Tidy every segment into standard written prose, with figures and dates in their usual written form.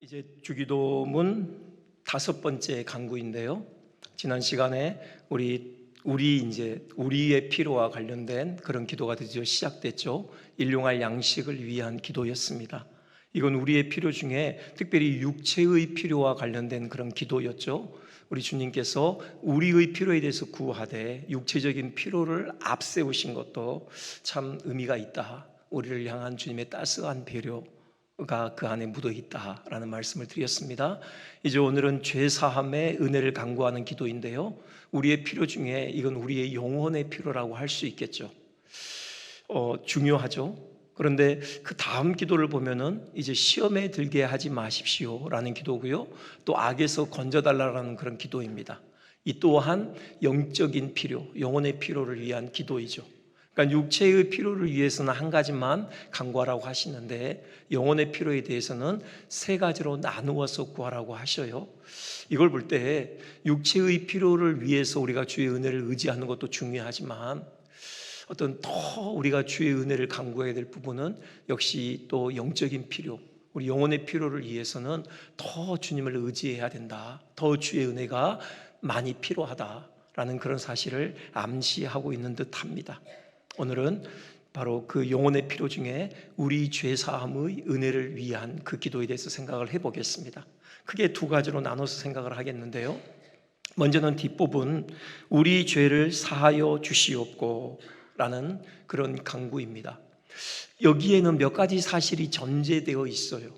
이제 주기도문 5번째 강구인데요. 지난 시간에 우리의 필요와 관련된 그런 기도가 드디어 시작됐죠. 일용할 양식을 위한 기도였습니다. 이건 우리의 필요 중에 특별히 육체의 필요와 관련된 그런 기도였죠. 우리 주님께서 우리의 필요에 대해서 구하되 육체적인 필요를 앞세우신 것도 참 의미가 있다. 우리를 향한 주님의 따스한 배려가 그 안에 묻어 있다라는 말씀을 드렸습니다. 이제 오늘은 죄사함의 은혜를 간구하는 기도인데요. 우리의 필요 중에 이건 우리의 영혼의 필요라고 할 수 있겠죠. 중요하죠. 그런데 그 다음 기도를 보면은 이제 시험에 들게 하지 마십시오라는 기도고요. 또 악에서 건져달라는 그런 기도입니다. 이 또한 영적인 필요, 영혼의 필요를 위한 기도이죠. 그러니까 육체의 필요를 위해서는 한 가지만 간구하라고 하시는데 영혼의 필요에 대해서는 세 가지로 나누어서 구하라고 하셔요. 이걸 볼 때 육체의 필요를 위해서 우리가 주의 은혜를 의지하는 것도 중요하지만 어떤 더 우리가 주의 은혜를 간구해야 될 부분은 역시 또 영적인 필요, 우리 영혼의 필요를 위해서는 더 주님을 의지해야 된다. 더 주의 은혜가 많이 필요하다라는 그런 사실을 암시하고 있는 듯합니다. 오늘은 바로 그 영혼의 필요 중에 우리 죄사함의 은혜를 위한 그 기도에 대해서 생각을 해보겠습니다. 크게 두 가지로 나눠서 생각을 하겠는데요. 먼저는 뒷부분 우리 죄를 사하여 주시옵고 라는 그런 간구입니다. 여기에는 몇 가지 사실이 전제되어 있어요.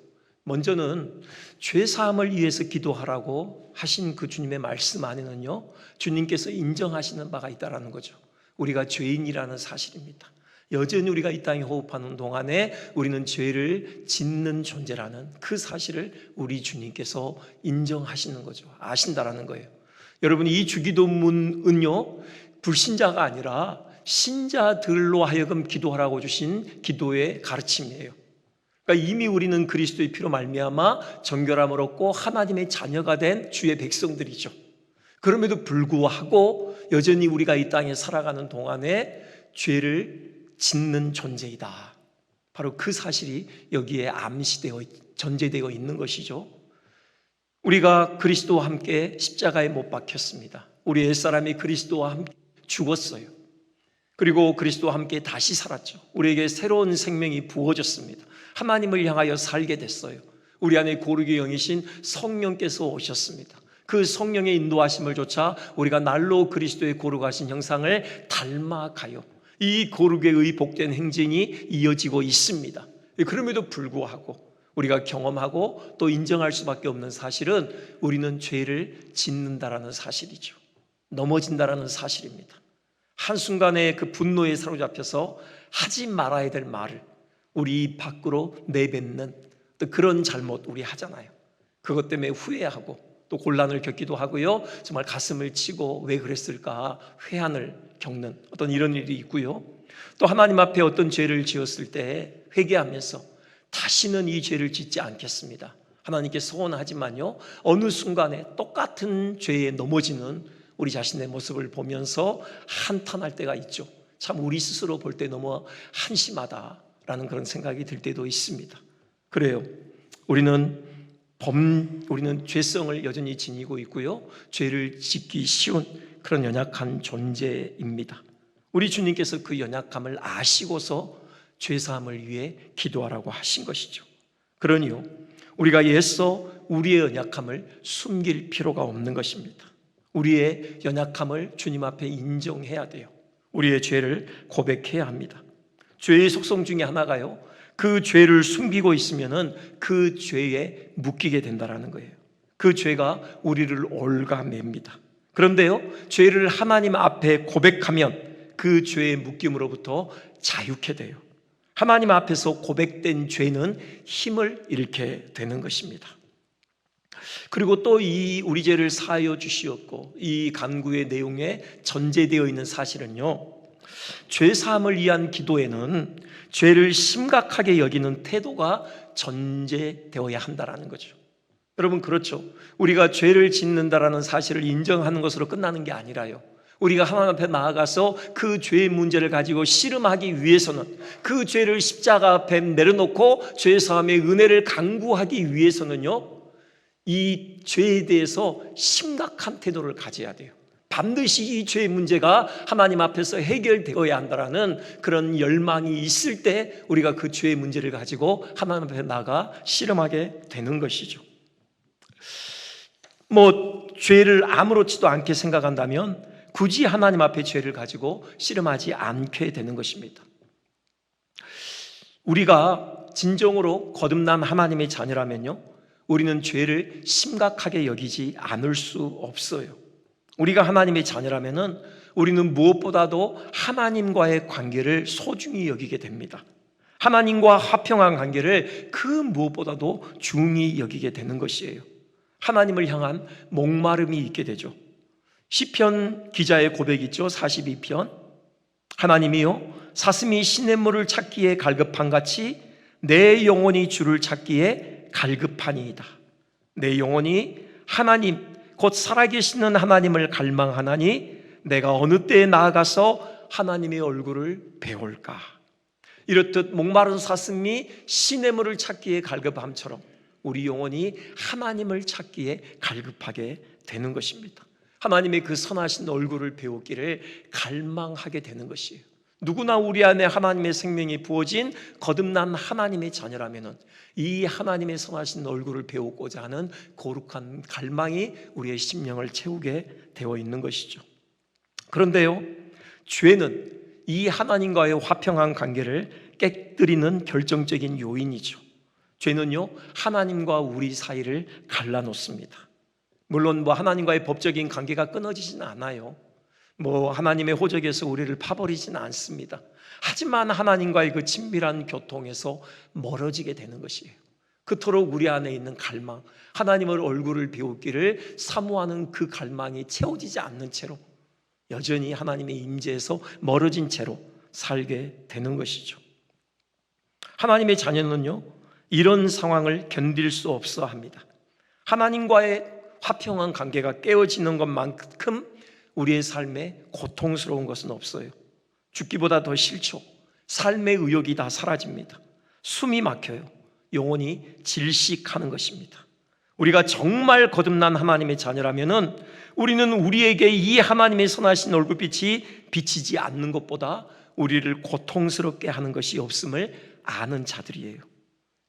먼저는 죄사함을 위해서 기도하라고 하신 그 주님의 말씀 안에는요, 주님께서 인정하시는 바가 있다는 거죠. 우리가 죄인이라는 사실입니다. 여전히 우리가 이 땅에 호흡하는 동안에 우리는 죄를 짓는 존재라는 그 사실을 우리 주님께서 인정하시는 거죠. 아신다라는 거예요. 여러분, 이 주기도문은요, 불신자가 아니라 신자들로 하여금 기도하라고 주신 기도의 가르침이에요. 그러니까 이미 우리는 그리스도의 피로 말미암아 정결함을 얻고 하나님의 자녀가 된 주의 백성들이죠. 그럼에도 불구하고 여전히 우리가 이 땅에 살아가는 동안에 죄를 짓는 존재이다. 바로 그 사실이 여기에 전제되어 있는 것이죠. 우리가 그리스도와 함께 십자가에 못 박혔습니다. 우리 옛사람이 그리스도와 함께 죽었어요. 그리고 그리스도와 함께 다시 살았죠. 우리에게 새로운 생명이 부어졌습니다. 하나님을 향하여 살게 됐어요. 우리 안에 거룩의 영이신 성령께서 오셨습니다. 그 성령의 인도하심을 조차 우리가 날로 그리스도의 거룩하신 형상을 닮아가요. 이 거룩의 복된 행진이 이어지고 있습니다. 그럼에도 불구하고 우리가 경험하고 또 인정할 수밖에 없는 사실은 우리는 죄를 짓는다라는 사실이죠. 넘어진다라는 사실입니다. 한순간에 그 분노에 사로잡혀서 하지 말아야 될 말을 우리 밖으로 내뱉는 또 그런 잘못 우리 하잖아요. 그것 때문에 후회하고 또 곤란을 겪기도 하고요. 정말 가슴을 치고 왜 그랬을까 회한을 겪는 어떤 이런 일이 있고요. 또 하나님 앞에 어떤 죄를 지었을 때 회개하면서 다시는 이 죄를 짓지 않겠습니다. 하나님께 소원하지만요, 어느 순간에 똑같은 죄에 넘어지는 우리 자신의 모습을 보면서 한탄할 때가 있죠. 참 우리 스스로 볼 때 너무 한심하다라는 그런 생각이 들 때도 있습니다. 그래요. 우리는 죄성을 여전히 지니고 있고요. 죄를 짓기 쉬운 그런 연약한 존재입니다. 우리 주님께서 그 연약함을 아시고서 죄사함을 위해 기도하라고 하신 것이죠. 그러니요, 우리가 애써 우리의 연약함을 숨길 필요가 없는 것입니다. 우리의 연약함을 주님 앞에 인정해야 돼요. 우리의 죄를 고백해야 합니다. 죄의 속성 중에 하나가요, 그 죄를 숨기고 있으면은 그 죄에 묶이게 된다는 거예요. 그 죄가 우리를 올가맵니다. 그런데요, 죄를 하나님 앞에 고백하면 그 죄의 묶임으로부터 자유케 돼요. 하나님 앞에서 고백된 죄는 힘을 잃게 되는 것입니다. 그리고 또 이 우리 죄를 사하여 주시옵고 이 간구의 내용에 전제되어 있는 사실은요, 죄 사함을 위한 기도에는 죄를 심각하게 여기는 태도가 전제되어야 한다는 거죠. 여러분, 그렇죠. 우리가 죄를 짓는다라는 사실을 인정하는 것으로 끝나는 게 아니라요, 우리가 하나님 앞에 나아가서 그 죄의 문제를 가지고 씨름하기 위해서는, 그 죄를 십자가 앞에 내려놓고 죄 사함의 은혜를 강구하기 위해서는요, 이 죄에 대해서 심각한 태도를 가져야 돼요. 반드시 이 죄의 문제가 하나님 앞에서 해결되어야 한다라는 그런 열망이 있을 때 우리가 그 죄의 문제를 가지고 하나님 앞에 나가 씨름하게 되는 것이죠. 죄를 아무렇지도 않게 생각한다면 굳이 하나님 앞에 죄를 가지고 씨름하지 않게 되는 것입니다. 우리가 진정으로 거듭난 하나님의 자녀라면요, 우리는 죄를 심각하게 여기지 않을 수 없어요. 우리가 하나님의 자녀라면은 우리는 무엇보다도 하나님과의 관계를 소중히 여기게 됩니다. 하나님과 화평한 관계를 그 무엇보다도 중히 여기게 되는 것이에요. 하나님을 향한 목마름이 있게 되죠. 시편 기자의 고백이 있죠. 42편. 하나님이요, 사슴이 시냇물을 찾기에 갈급한 같이 내 영혼이 주를 찾기에 갈급하니이다. 내 영혼이 하나님, 곧 살아계시는 하나님을 갈망하나니 내가 어느 때에 나아가서 하나님의 얼굴을 배울까. 이렇듯 목마른 사슴이 시냇물을 찾기에 갈급함처럼 우리 영혼이 하나님을 찾기에 갈급하게 되는 것입니다. 하나님의 그 선하신 얼굴을 배우기를 갈망하게 되는 것이에요. 누구나 우리 안에 하나님의 생명이 부어진 거듭난 하나님의 자녀라면 이 하나님의 선하신 얼굴을 배우고자 하는 거룩한 갈망이 우리의 심령을 채우게 되어 있는 것이죠. 그런데요, 죄는 이 하나님과의 화평한 관계를 깨뜨리는 결정적인 요인이죠. 죄는요, 하나님과 우리 사이를 갈라놓습니다. 물론 하나님과의 법적인 관계가 끊어지지는 않아요. 하나님의 호적에서 우리를 파버리지는 않습니다. 하지만 하나님과의 그 친밀한 교통에서 멀어지게 되는 것이에요. 그토록 우리 안에 있는 갈망, 하나님의 얼굴을 배우기를 사모하는 그 갈망이 채워지지 않는 채로 여전히 하나님의 임재에서 멀어진 채로 살게 되는 것이죠. 하나님의 자녀는요, 이런 상황을 견딜 수 없어 합니다. 하나님과의 화평한 관계가 깨어지는 것만큼 우리의 삶에 고통스러운 것은 없어요. 죽기보다 더 싫죠. 삶의 의욕이 다 사라집니다. 숨이 막혀요. 영혼이 질식하는 것입니다. 우리가 정말 거듭난 하나님의 자녀라면은 우리는 우리에게 이 하나님의 선하신 얼굴빛이 비치지 않는 것보다 우리를 고통스럽게 하는 것이 없음을 아는 자들이에요.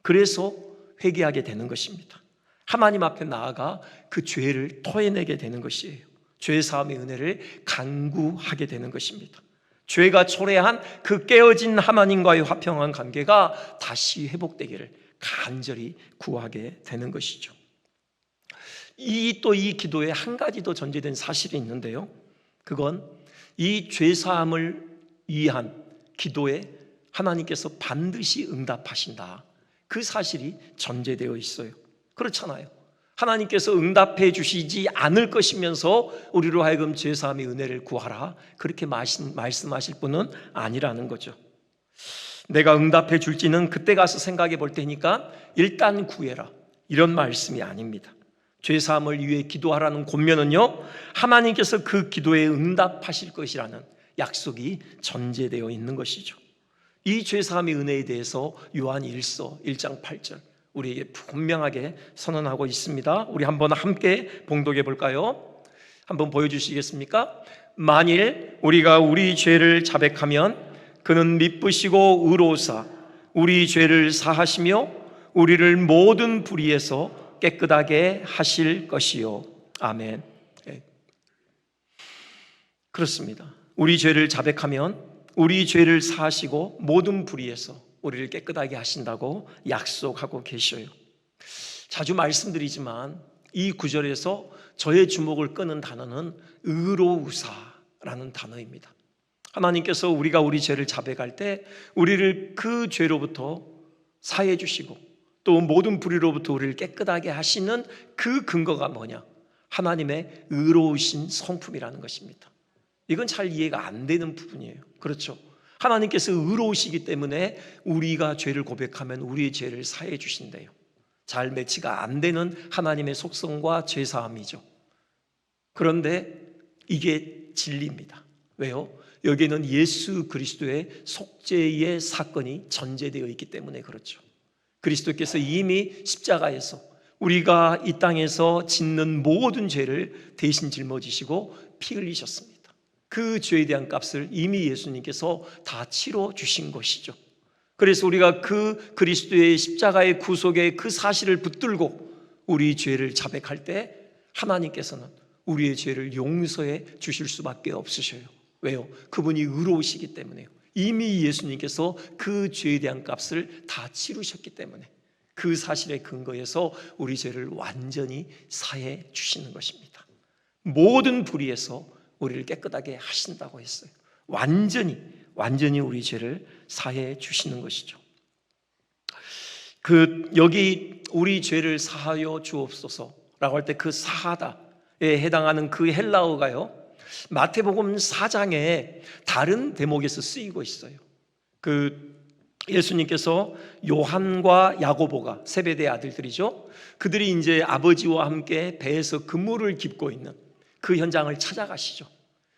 그래서 회개하게 되는 것입니다. 하나님 앞에 나아가 그 죄를 토해내게 되는 것이에요. 죄 사함의 은혜를 간구하게 되는 것입니다. 죄가 초래한 그 깨어진 하나님과의 화평한 관계가 다시 회복되기를 간절히 구하게 되는 것이죠. 이 기도에 한 가지 더 전제된 사실이 있는데요, 그건 이 죄 사함을 위한 기도에 하나님께서 반드시 응답하신다, 그 사실이 전제되어 있어요. 그렇잖아요. 하나님께서 응답해 주시지 않을 것이면서 우리로 하여금 죄사함의 은혜를 구하라, 그렇게 말씀하실 분은 아니라는 거죠. 내가 응답해 줄지는 그때 가서 생각해 볼 테니까 일단 구해라, 이런 말씀이 아닙니다. 죄사함을 위해 기도하라는 권면은요, 하나님께서 그 기도에 응답하실 것이라는 약속이 전제되어 있는 것이죠. 이 죄사함의 은혜에 대해서 요한 1서 1장 8절 우리에게 분명하게 선언하고 있습니다. 우리 한번 함께 봉독해 볼까요? 한번 보여주시겠습니까? 만일 우리가 우리 죄를 자백하면 그는 미쁘시고 의로우사 우리 죄를 사하시며 우리를 모든 불의에서 깨끗하게 하실 것이요. 아멘. 그렇습니다. 우리 죄를 자백하면 우리 죄를 사하시고 모든 불의에서 우리를 깨끗하게 하신다고 약속하고 계셔요. 자주 말씀드리지만 이 구절에서 저의 주목을 끄는 단어는 의로우사라는 단어입니다. 하나님께서 우리가 우리 죄를 자백할 때 우리를 그 죄로부터 사해 주시고 또 모든 불의로부터 우리를 깨끗하게 하시는 그 근거가 뭐냐? 하나님의 의로우신 성품이라는 것입니다. 이건 잘 이해가 안 되는 부분이에요. 그렇죠? 하나님께서 의로우시기 때문에 우리가 죄를 고백하면 우리의 죄를 사해 주신대요. 잘 매치가 안 되는 하나님의 속성과 죄사함이죠. 그런데 이게 진리입니다. 왜요? 여기에는 예수 그리스도의 속죄의 사건이 전제되어 있기 때문에 그렇죠. 그리스도께서 이미 십자가에서 우리가 이 땅에서 짓는 모든 죄를 대신 짊어지시고 피 흘리셨습니다. 그 죄에 대한 값을 이미 예수님께서 다 치러 주신 것이죠. 그래서 우리가 그 그리스도의 십자가의 구속의 그 사실을 붙들고 우리 죄를 자백할 때 하나님께서는 우리의 죄를 용서해 주실 수밖에 없으셔요. 왜요? 그분이 의로우시기 때문에요. 이미 예수님께서 그 죄에 대한 값을 다 치르셨기 때문에 그 사실에 근거해서 우리 죄를 완전히 사해 주시는 것입니다. 모든 불의에서 우리를 깨끗하게 하신다고 했어요. 완전히 우리 죄를 사해 주시는 것이죠. 여기 우리 죄를 사하여 주옵소서라고 할 때 그 사하다에 해당하는 그 헬라어가요, 마태복음 4장에 다른 대목에서 쓰이고 있어요. 예수님께서 요한과 야고보가 세베대의 아들들이죠. 그들이 이제 아버지와 함께 배에서 그물을 깁고 있는 그 현장을 찾아가시죠.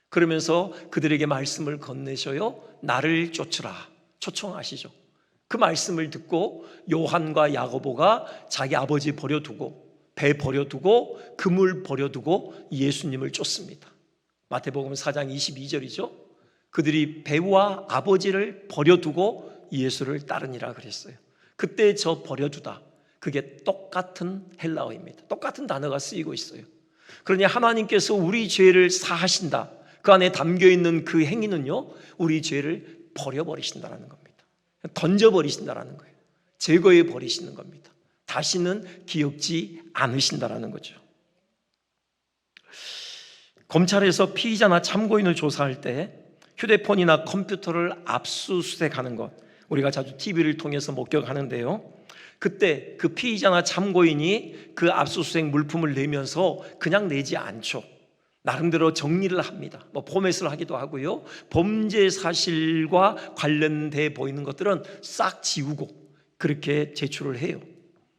그러면서 그들에게 말씀을 건네셔요. 나를 쫓으라 초청하시죠. 그 말씀을 듣고 요한과 야고보가 자기 아버지 버려두고 배 버려두고 그물 버려두고 예수님을 쫓습니다. 마태복음 4장 22절이죠. 그들이 배와 아버지를 버려두고 예수를 따르니라 그랬어요. 그때 저 버려두다, 그게 똑같은 헬라어입니다. 똑같은 단어가 쓰이고 있어요. 그러니 하나님께서 우리 죄를 사하신다, 그 안에 담겨있는 그 행위는요, 우리 죄를 버려버리신다는 겁니다. 던져버리신다는 거예요. 제거해 버리시는 겁니다. 다시는 기억지 않으신다는 거죠. 검찰에서 피의자나 참고인을 조사할 때 휴대폰이나 컴퓨터를 압수수색하는 것, 우리가 자주 TV를 통해서 목격하는데요, 그때 그 피의자나 참고인이 그 압수수색 물품을 내면서 그냥 내지 않죠. 나름대로 정리를 합니다. 포맷을 하기도 하고요, 범죄 사실과 관련돼 보이는 것들은 싹 지우고 그렇게 제출을 해요.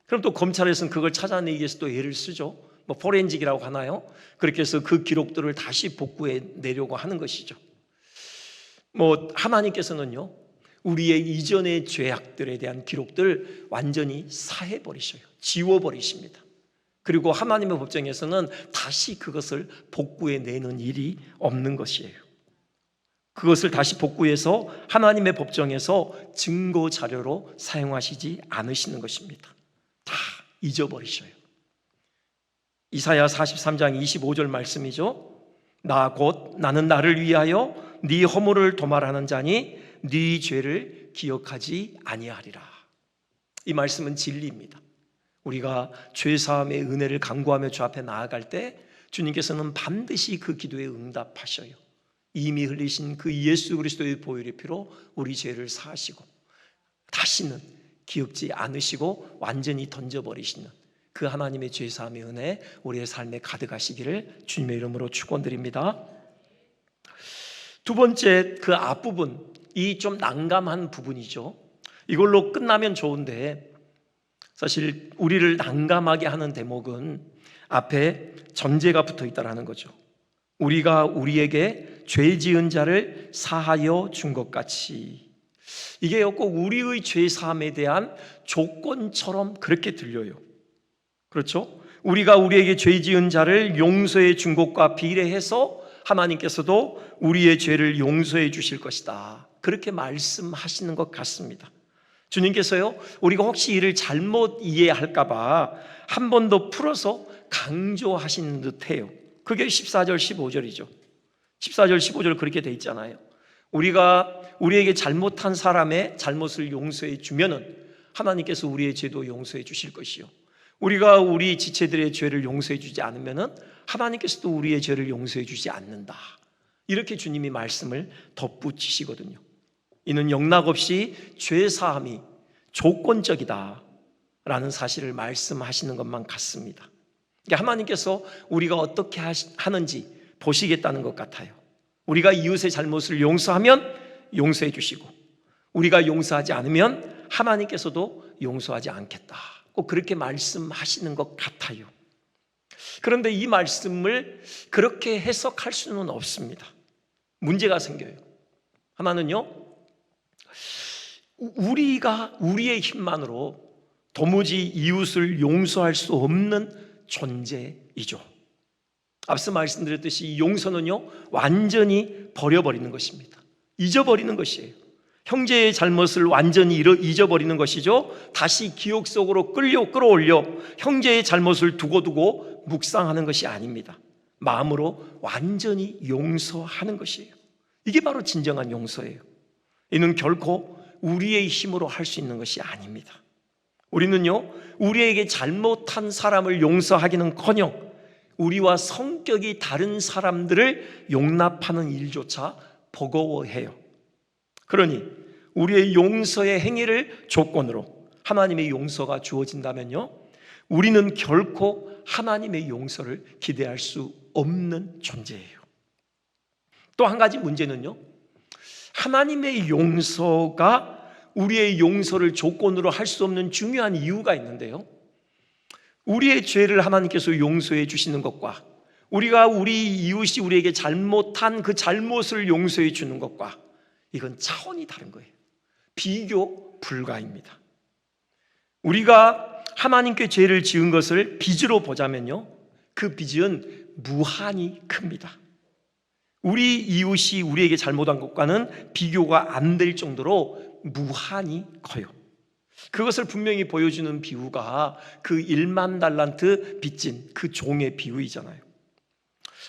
그럼 또 검찰에서는 그걸 찾아내기 위해서 또 애를 쓰죠. 포렌직이라고 하나요? 그렇게 해서 그 기록들을 다시 복구해 내려고 하는 것이죠. 하나님께서는요, 우리의 이전의 죄악들에 대한 기록들 완전히 사해버리셔요. 지워버리십니다. 그리고 하나님의 법정에서는 다시 그것을 복구해 내는 일이 없는 것이에요. 그것을 다시 복구해서 하나님의 법정에서 증거 자료로 사용하시지 않으시는 것입니다. 다 잊어버리셔요. 이사야 43장 25절 말씀이죠. 나는 나를 위하여 네 허물을 도말하는 자니 네 죄를 기억하지 아니하리라. 이 말씀은 진리입니다. 우리가 죄사함의 은혜를 간구하며 주 앞에 나아갈 때 주님께서는 반드시 그 기도에 응답하셔요. 이미 흘리신 그 예수 그리스도의 보혈의 피로 우리 죄를 사하시고 다시는 기억지 않으시고 완전히 던져버리시는 그 하나님의 죄사함의 은혜 우리의 삶에 가득하시기를 주님의 이름으로 축원드립니다. 두 번째, 그 앞부분, 이 좀 난감한 부분이죠. 이걸로 끝나면 좋은데 사실 우리를 난감하게 하는 대목은 앞에 전제가 붙어 있다는 거죠. 우리가 우리에게 죄 지은 자를 사하여 준 것 같이. 이게 꼭 우리의 죄 사함에 대한 조건처럼 그렇게 들려요. 그렇죠? 우리가 우리에게 죄 지은 자를 용서해 준 것과 비례해서 하나님께서도 우리의 죄를 용서해 주실 것이다, 그렇게 말씀하시는 것 같습니다. 주님께서요, 우리가 혹시 이를 잘못 이해할까 봐 한 번 더 풀어서 강조하시는 듯해요. 그게 14절 15절이죠 14절 15절 그렇게 돼 있잖아요. 우리가 우리에게 잘못한 사람의 잘못을 용서해 주면은 하나님께서 우리의 죄도 용서해 주실 것이요, 우리가 우리 지체들의 죄를 용서해 주지 않으면은 하나님께서도 우리의 죄를 용서해 주지 않는다, 이렇게 주님이 말씀을 덧붙이시거든요. 이는 영락없이 죄사함이 조건적이다 라는 사실을 말씀하시는 것만 같습니다. 하나님께서 우리가 어떻게 하는지 보시겠다는 것 같아요. 우리가 이웃의 잘못을 용서하면 용서해 주시고, 우리가 용서하지 않으면 하나님께서도 용서하지 않겠다, 꼭 그렇게 말씀하시는 것 같아요. 그런데 이 말씀을 그렇게 해석할 수는 없습니다. 문제가 생겨요. 하나는요, 우리가 우리의 힘만으로 도무지 이웃을 용서할 수 없는 존재이죠. 앞서 말씀드렸듯이 용서는요, 완전히 버려버리는 것입니다. 잊어버리는 것이에요. 형제의 잘못을 완전히 잊어버리는 것이죠. 다시 기억 속으로 끌어올려 형제의 잘못을 두고두고 묵상하는 것이 아닙니다. 마음으로 완전히 용서하는 것이에요. 이게 바로 진정한 용서예요. 이는 결코 우리의 힘으로 할 수 있는 것이 아닙니다. 우리는요, 우리에게 잘못한 사람을 용서하기는커녕 우리와 성격이 다른 사람들을 용납하는 일조차 버거워해요. 그러니 우리의 용서의 행위를 조건으로 하나님의 용서가 주어진다면요, 우리는 결코 하나님의 용서를 기대할 수 없는 존재예요. 또 한 가지 문제는요, 하나님의 용서가 우리의 용서를 조건으로 할 수 없는 중요한 이유가 있는데요, 우리의 죄를 하나님께서 용서해 주시는 것과 우리가 우리 이웃이 우리에게 잘못한 그 잘못을 용서해 주는 것과 이건 차원이 다른 거예요. 비교 불가입니다. 우리가 하나님께 죄를 지은 것을 빚으로 보자면요, 그 빚은 무한히 큽니다. 우리 이웃이 우리에게 잘못한 것과는 비교가 안 될 정도로 무한히 커요. 그것을 분명히 보여주는 비유가 그 1만 달란트 빚진 그 종의 비유이잖아요.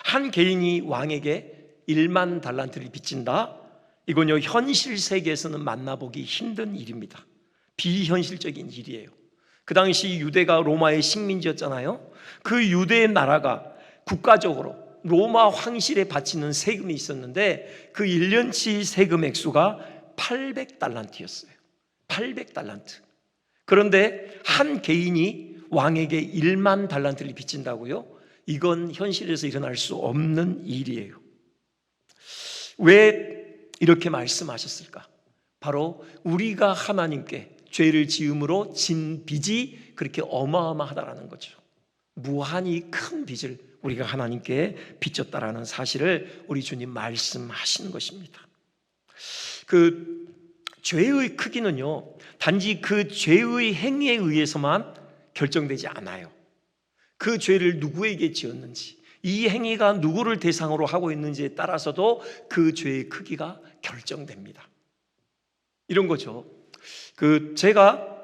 한 개인이 왕에게 1만 달란트를 빚진다. 이건요, 현실 세계에서는 만나보기 힘든 일입니다. 비현실적인 일이에요. 그 당시 유대가 로마의 식민지였잖아요. 그 유대의 나라가 국가적으로 로마 황실에 바치는 세금이 있었는데 그 1년치 세금 액수가 800달란트였어요. 800달란트. 그런데 한 개인이 왕에게 1만 달란트를 빚진다고요? 이건 현실에서 일어날 수 없는 일이에요. 왜 이렇게 말씀하셨을까? 바로 우리가 하나님께 죄를 지음으로 진 빚이 그렇게 어마어마하다라는 거죠. 무한히 큰 빚을 우리가 하나님께 빚졌다라는 사실을 우리 주님 말씀하시는 것입니다. 그 죄의 크기는요, 단지 그 죄의 행위에 의해서만 결정되지 않아요. 그 죄를 누구에게 지었는지, 이 행위가 누구를 대상으로 하고 있는지에 따라서도 그 죄의 크기가 결정됩니다. 이런 거죠. 제가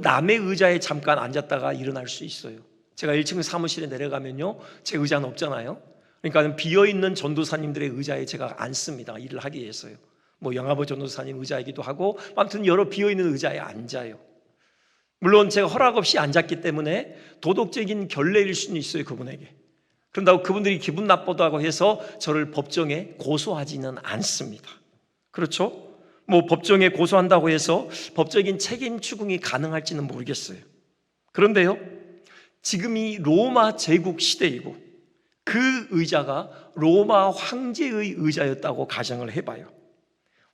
남의 의자에 잠깐 앉았다가 일어날 수 있어요. 제가 1층 사무실에 내려가면요, 제 의자는 없잖아요. 그러니까 비어있는 전도사님들의 의자에 제가 앉습니다. 일을 하기 위해서요. 영화보 전도사님 의자이기도 하고, 아무튼 여러 비어있는 의자에 앉아요. 물론 제가 허락 없이 앉았기 때문에 도덕적인 결례일 수는 있어요, 그분에게. 그런다고 그분들이 기분 나쁘다고 해서 저를 법정에 고소하지는 않습니다. 그렇죠? 법정에 고소한다고 해서 법적인 책임 추궁이 가능할지는 모르겠어요. 그런데요, 지금이 로마 제국 시대이고 그 의자가 로마 황제의 의자였다고 가정을 해봐요.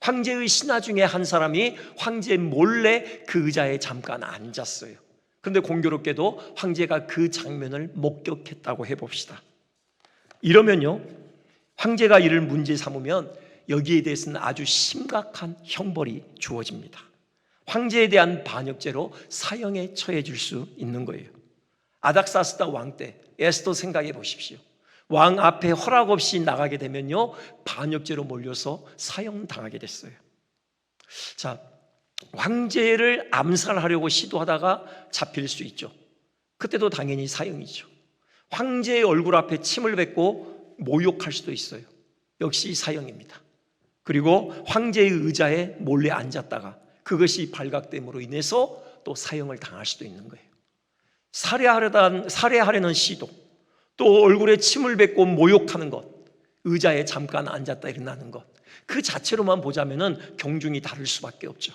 황제의 신하 중에 한 사람이 황제 몰래 그 의자에 잠깐 앉았어요. 그런데 공교롭게도 황제가 그 장면을 목격했다고 해봅시다. 이러면요, 황제가 이를 문제 삼으면 여기에 대해서는 아주 심각한 형벌이 주어집니다. 황제에 대한 반역죄로 사형에 처해질 수 있는 거예요. 아닥사스다 왕 때 에스더 생각해 보십시오. 왕 앞에 허락 없이 나가게 되면요, 반역죄로 몰려서 사형당하게 됐어요. 자, 황제를 암살하려고 시도하다가 잡힐 수 있죠. 그때도 당연히 사형이죠. 황제의 얼굴 앞에 침을 뱉고 모욕할 수도 있어요. 역시 사형입니다. 그리고 황제의 의자에 몰래 앉았다가 그것이 발각됨으로 인해서 또 사형을 당할 수도 있는 거예요. 살해하려는 시도, 또 얼굴에 침을 뱉고 모욕하는 것, 의자에 잠깐 앉았다 일어나는 것, 그 자체로만 보자면은 경중이 다를 수밖에 없죠.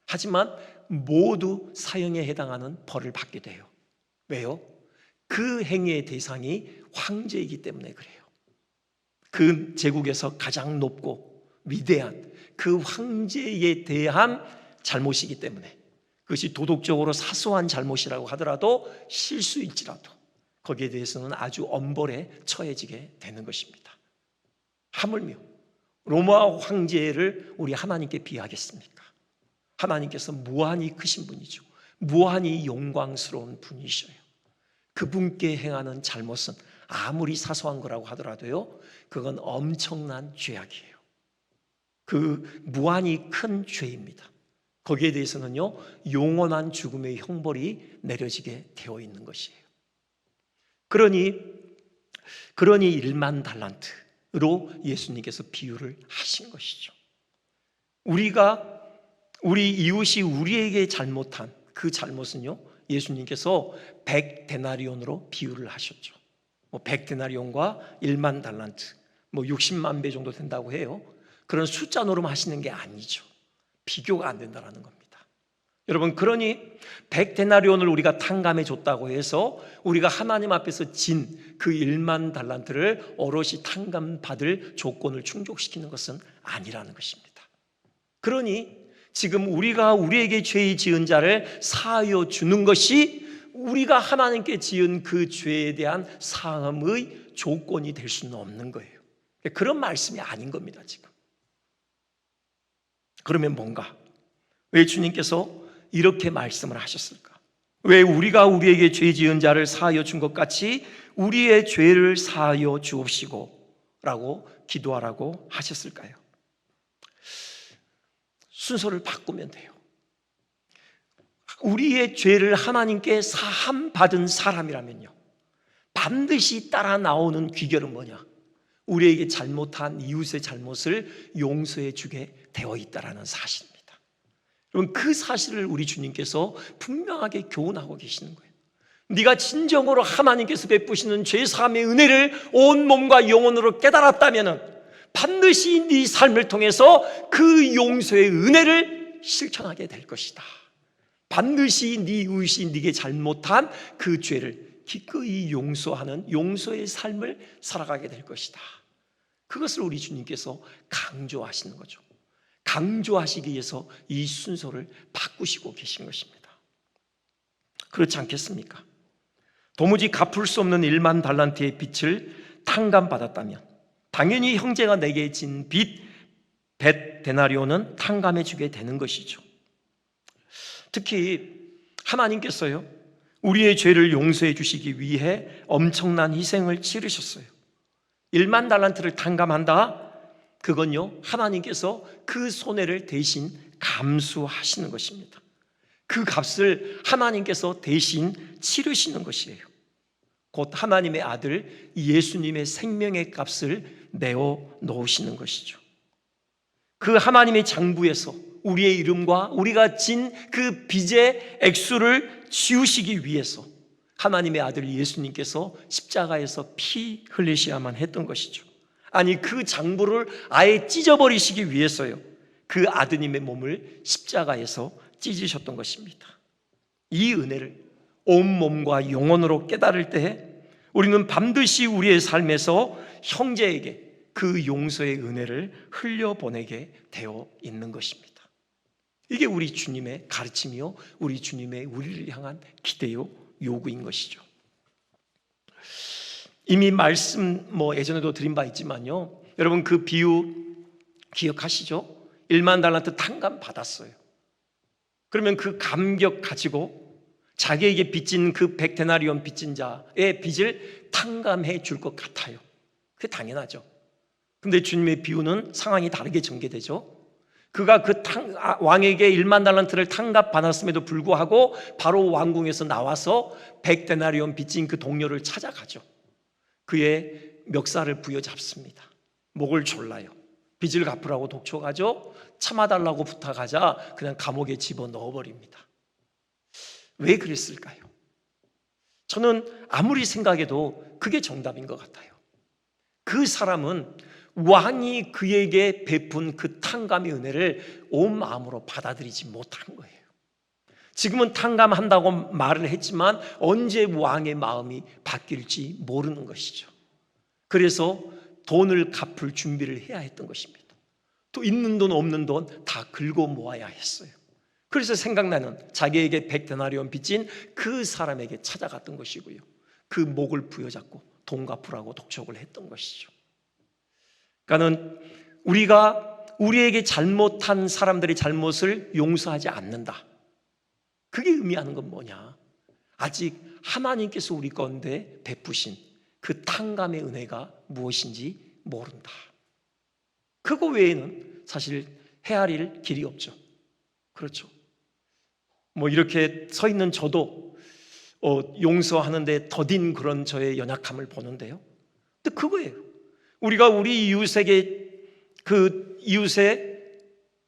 하지만 모두 사형에 해당하는 벌을 받게 돼요. 왜요? 그 행위의 대상이 황제이기 때문에 그래요. 그 제국에서 가장 높고 위대한 그 황제에 대한 잘못이기 때문에, 그것이 도덕적으로 사소한 잘못이라고 하더라도 실수일지라도 거기에 대해서는 아주 엄벌에 처해지게 되는 것입니다. 하물며 로마 황제를 우리 하나님께 비하겠습니까? 하나님께서 무한히 크신 분이죠. 무한히 영광스러운 분이셔요. 그분께 행하는 잘못은 아무리 사소한 거라고 하더라도요, 그건 엄청난 죄악이에요. 그 무한히 큰 죄입니다. 거기에 대해서는요, 영원한 죽음의 형벌이 내려지게 되어 있는 것이에요. 그러니 1만 달란트로 예수님께서 비유를 하신 것이죠. 우리 이웃이 우리에게 잘못한 그 잘못은요, 예수님께서 100데나리온으로 비유를 하셨죠. 100데나리온과 1만 달란트, 60만 배 정도 된다고 해요. 그런 숫자 노름 하시는 게 아니죠. 비교가 안 된다는 겁니다. 여러분, 그러니 100데나리온을 우리가 탕감해 줬다고 해서 우리가 하나님 앞에서 진 그 1만 달란트를 오롯이 탕감받을 조건을 충족시키는 것은 아니라는 것입니다. 그러니 지금 우리가 우리에게 죄 지은 자를 사하여 주는 것이 우리가 하나님께 지은 그 죄에 대한 사함의 조건이 될 수는 없는 거예요. 그런 말씀이 아닌 겁니다, 지금. 그러면 뭔가? 왜 주님께서 이렇게 말씀을 하셨을까? 왜 우리가 우리에게 죄 지은 자를 사하여 준 것 같이 우리의 죄를 사하여 주옵시고 라고 기도하라고 하셨을까요? 순서를 바꾸면 돼요. 우리의 죄를 하나님께 사함 받은 사람이라면요, 반드시 따라 나오는 귀결은 뭐냐? 우리에게 잘못한 이웃의 잘못을 용서해 주게 되어 있다는 사실입니다. 여러분, 그 사실을 우리 주님께서 분명하게 교훈하고 계시는 거예요. 네가 진정으로 하나님께서 베푸시는 죄사함의 은혜를 온 몸과 영혼으로 깨달았다면 반드시 네 삶을 통해서 그 용서의 은혜를 실천하게 될 것이다. 반드시 네 이웃이 네게 잘못한 그 죄를 기꺼이 용서하는 용서의 삶을 살아가게 될 것이다. 그것을 우리 주님께서 강조하시는 거죠. 강조하시기 위해서 이 순서를 바꾸시고 계신 것입니다. 그렇지 않겠습니까? 도무지 갚을 수 없는 1만 달란트의 빚을 탕감받았다면 당연히 형제가 내게 진 빚 100데나리온은 탕감해 주게 되는 것이죠. 특히 하나님께서요, 우리의 죄를 용서해 주시기 위해 엄청난 희생을 치르셨어요. 1만 달란트를 탕감한다? 그건요, 하나님께서 그 손해를 대신 감수하시는 것입니다. 그 값을 하나님께서 대신 치르시는 것이에요. 곧 하나님의 아들 예수님의 생명의 값을 내어 놓으시는 것이죠. 그 하나님의 장부에서 우리의 이름과 우리가 진 그 빚의 액수를 지우시기 위해서 하나님의 아들 예수님께서 십자가에서 피 흘리셔야만 했던 것이죠. 아니, 그 장부를 아예 찢어버리시기 위해서요, 그 아드님의 몸을 십자가에서 찢으셨던 것입니다. 이 은혜를 온몸과 영혼으로 깨달을 때 우리는 반드시 우리의 삶에서 형제에게 그 용서의 은혜를 흘려보내게 되어 있는 것입니다. 이게 우리 주님의 가르침이요, 우리 주님의 우리를 향한 기대요 요구인 것이죠. 이미 말씀 예전에도 드린 바 있지만요, 여러분 그 비유 기억하시죠? 1만 달란트 탕감 받았어요. 그러면 그 감격 가지고 자기에게 빚진 그 100데나리온 빚진 자의 빚을 탕감해 줄 것 같아요. 그게 당연하죠. 근데 주님의 비유는 상황이 다르게 전개되죠. 그가 그 왕에게 1만 달란트를 탕감받았음에도 불구하고 바로 왕궁에서 나와서 100데나리온 빚진 그 동료를 찾아가죠. 그의 멱살을 부여잡습니다. 목을 졸라요. 빚을 갚으라고 독촉하죠. 참아달라고 부탁하자 그냥 감옥에 집어넣어버립니다. 왜 그랬을까요? 저는 아무리 생각해도 그게 정답인 것 같아요. 그 사람은 왕이 그에게 베푼 그 탕감의 은혜를 온 마음으로 받아들이지 못한 거예요. 지금은 탕감한다고 말을 했지만 언제 왕의 마음이 바뀔지 모르는 것이죠. 그래서 돈을 갚을 준비를 해야 했던 것입니다. 또 있는 돈 없는 돈 다 긁어 모아야 했어요. 그래서 생각나는 자기에게 100데나리온 빚진 그 사람에게 찾아갔던 것이고요. 그 목을 부여잡고 돈 갚으라고 독촉을 했던 것이죠. 그러니까는 우리가 우리에게 잘못한 사람들의 잘못을 용서하지 않는다. 그게 의미하는 건 뭐냐? 아직 하나님께서 우리 가운데 베푸신 그 탕감의 은혜가 무엇인지 모른다. 그거 외에는 사실 헤아릴 길이 없죠. 그렇죠. 뭐 이렇게 서 있는 저도 용서하는데 더딘 그런 저의 연약함을 보는데요. 근데 그거예요. 우리가 우리 이웃에게 그 이웃의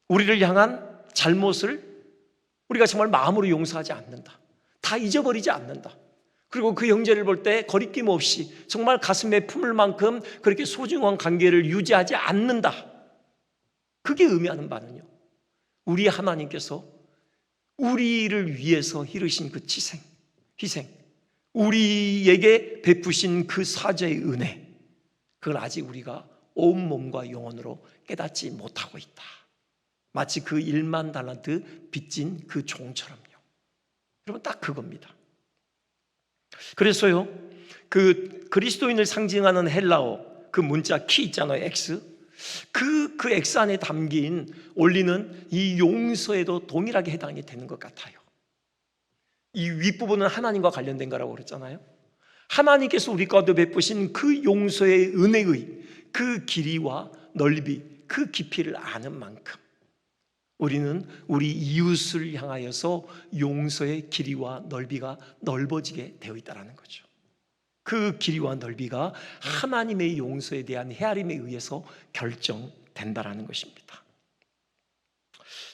우리를 향한 잘못을 우리가 정말 마음으로 용서하지 않는다. 다 잊어버리지 않는다. 그리고 그 형제를 볼 때 거리낌 없이 정말 가슴에 품을 만큼 그렇게 소중한 관계를 유지하지 않는다. 그게 의미하는 바는요, 우리 하나님께서 우리를 위해서 이루신 그 희생, 우리에게 베푸신 그 사죄의 은혜, 그걸 아직 우리가 온몸과 영혼으로 깨닫지 못하고 있다. 마치 그 1만 달란트 빚진 그 종처럼요. 여러분, 딱 그겁니다. 그래서요, 그 그리스도인을 상징하는 헬라어 그 문자 키 있잖아요, X. 그 X 안에 담긴 원리는 이 용서에도 동일하게 해당이 되는 것 같아요. 이 윗부분은 하나님과 관련된 거라고 그랬잖아요. 하나님께서 우리 가운데 베푸신 그 용서의 은혜의 그 길이와 넓이, 그 깊이를 아는 만큼 우리는 우리 이웃을 향하여서 용서의 길이와 넓이가 넓어지게 되어 있다는 거죠. 그 길이와 넓이가 하나님의 용서에 대한 헤아림에 의해서 결정된다는 것입니다.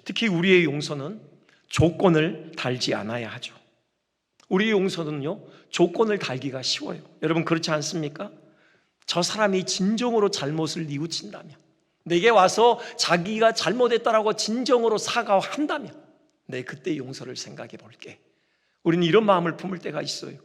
특히 우리의 용서는 조건을 달지 않아야 하죠. 우리의 용서는요, 조건을 달기가 쉬워요. 여러분, 그렇지 않습니까? 저 사람이 진정으로 잘못을 뉘우친다면, 내게 와서 자기가 잘못했다라고 진정으로 사과한다면, 내 그때 용서를 생각해 볼게. 우리는 이런 마음을 품을 때가 있어요.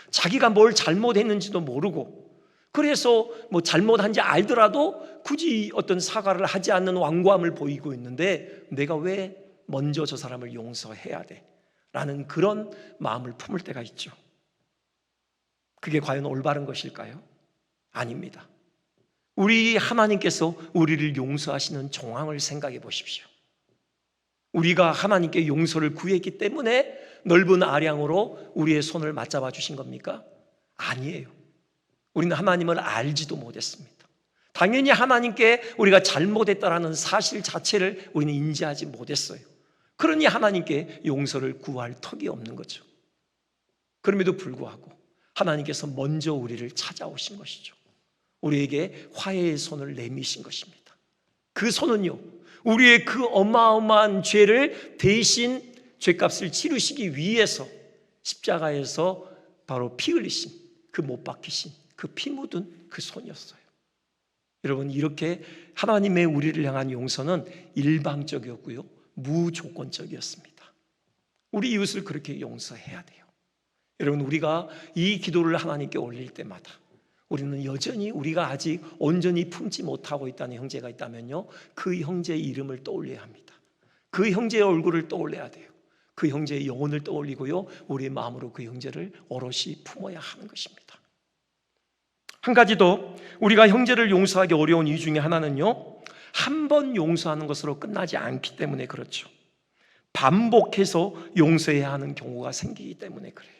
자기가 뭘 잘못했는지도 모르고, 그래서 뭐 잘못한지 알더라도 굳이 어떤 사과를 하지 않는 완고함을 보이고 있는데, 내가 왜 먼저 저 사람을 용서해야 돼? 라는 그런 마음을 품을 때가 있죠. 그게 과연 올바른 것일까요? 아닙니다. 우리 하나님께서 우리를 용서하시는 정황을 생각해 보십시오. 우리가 하나님께 용서를 구했기 때문에 넓은 아량으로 우리의 손을 맞잡아 주신 겁니까? 아니에요. 우리는 하나님을 알지도 못했습니다. 당연히 하나님께 우리가 잘못했다라는 사실 자체를 우리는 인지하지 못했어요. 그러니 하나님께 용서를 구할 턱이 없는 거죠. 그럼에도 불구하고 하나님께서 먼저 우리를 찾아오신 것이죠. 우리에게 화해의 손을 내미신 것입니다. 그 손은요, 우리의 그 어마어마한 죄를 대신 죄값을 치르시기 위해서 십자가에서 바로 피 흘리신, 그 못 박히신, 그 피 묻은 그 손이었어요. 여러분, 이렇게 하나님의 우리를 향한 용서는 일방적이었고요, 무조건적이었습니다. 우리 이웃을 그렇게 용서해야 돼요. 여러분, 우리가 이 기도를 하나님께 올릴 때마다 우리는 여전히 우리가 아직 온전히 품지 못하고 있다는 형제가 있다면요, 그 형제의 이름을 떠올려야 합니다. 그 형제의 얼굴을 떠올려야 돼요. 그 형제의 영혼을 떠올리고요, 우리의 마음으로 그 형제를 오롯이 품어야 하는 것입니다. 한 가지 더, 우리가 형제를 용서하기 어려운 이유 중에 하나는요, 한 번 용서하는 것으로 끝나지 않기 때문에 그렇죠. 반복해서 용서해야 하는 경우가 생기기 때문에 그래요.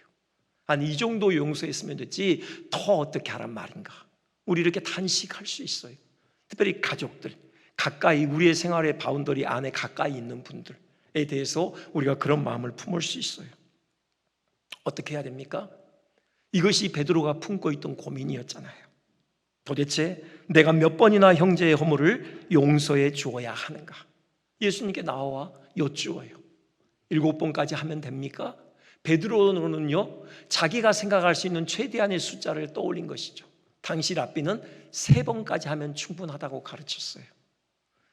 아니, 이 정도 용서했으면 됐지 더 어떻게 하란 말인가. 우리 이렇게 단식할 수 있어요. 특별히 가족들, 가까이 우리의 생활의 바운더리 안에 가까이 있는 분들에 대해서 우리가 그런 마음을 품을 수 있어요. 어떻게 해야 됩니까? 이것이 베드로가 품고 있던 고민이었잖아요. 도대체 내가 몇 번이나 형제의 허물을 용서해 주어야 하는가? 예수님께 나와 여쭈어요. 7번까지 하면 됩니까? 베드로는요, 자기가 생각할 수 있는 최대한의 숫자를 떠올린 것이죠. 당시 랍비는 3번까지 하면 충분하다고 가르쳤어요.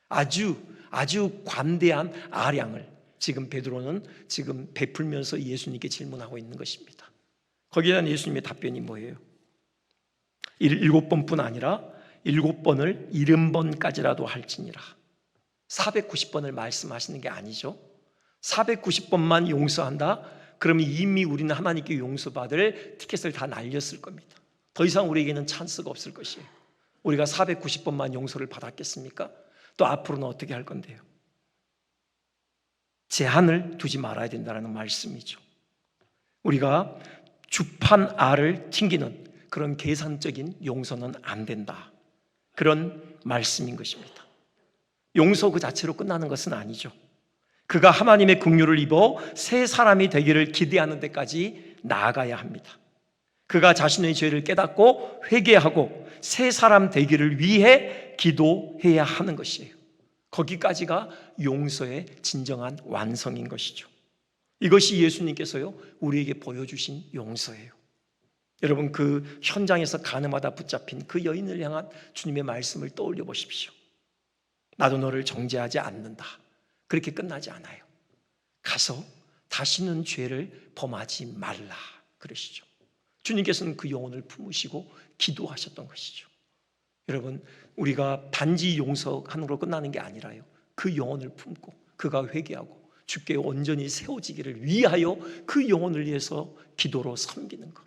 아주 관대한 아량을 지금 베드로는 지금 베풀면서 예수님께 질문하고 있는 것입니다. 거기에 대한 예수님의 답변이 뭐예요? 7번뿐 아니라 7번을 70번까지라도 할지니라. 490번을 말씀하시는 게 아니죠. 490번만 용서한다? 그러면 이미 우리는 하나님께 용서받을 티켓을 다 날렸을 겁니다. 더 이상 우리에게는 찬스가 없을 것이에요. 우리가 490번만 용서를 받았겠습니까? 또 앞으로는 어떻게 할 건데요? 제한을 두지 말아야 된다는 말씀이죠. 우리가 주판 알을 튕기는 그런 계산적인 용서는 안 된다, 그런 말씀인 것입니다. 용서 그 자체로 끝나는 것은 아니죠. 그가 하나님의 긍휼을 입어 새 사람이 되기를 기대하는 데까지 나아가야 합니다. 그가 자신의 죄를 깨닫고 회개하고 새 사람 되기를 위해 기도해야 하는 것이에요. 거기까지가 용서의 진정한 완성인 것이죠. 이것이 예수님께서요 우리에게 보여주신 용서예요. 여러분, 그 현장에서 가늠하다 붙잡힌 그 여인을 향한 주님의 말씀을 떠올려 보십시오. 나도 너를 정죄하지 않는다, 그렇게 끝나지 않아요. 가서 다시는 죄를 범하지 말라 그러시죠. 주님께서는 그 영혼을 품으시고 기도하셨던 것이죠. 여러분, 우리가 단지 용서하는 걸로 끝나는 게 아니라요, 그 영혼을 품고 그가 회개하고 주께 온전히 세워지기를 위하여 그 영혼을 위해서 기도로 섬기는 것,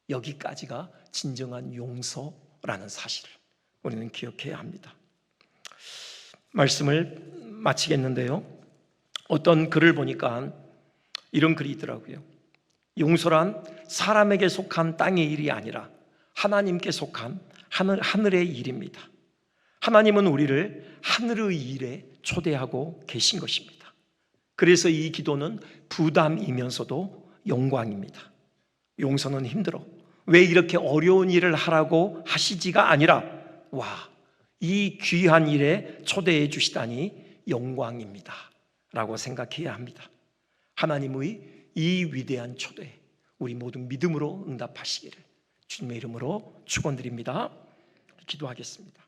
여기까지가 진정한 용서라는 사실을 우리는 기억해야 합니다. 말씀을 마치겠는데요, 어떤 글을 보니까 이런 글이 있더라고요. 용서란 사람에게 속한 땅의 일이 아니라 하나님께 속한 하늘의 일입니다. 하나님은 우리를 하늘의 일에 초대하고 계신 것입니다. 그래서 이 기도는 부담이면서도 영광입니다. 용서는 힘들어, 왜 이렇게 어려운 일을 하라고 하시지가 아니라, 와, 이 귀한 일에 초대해 주시다니 영광입니다 라고 생각해야 합니다. 하나님의 이 위대한 초대, 우리 모두 믿음으로 응답하시기를 주님의 이름으로 축원드립니다. 기도하겠습니다.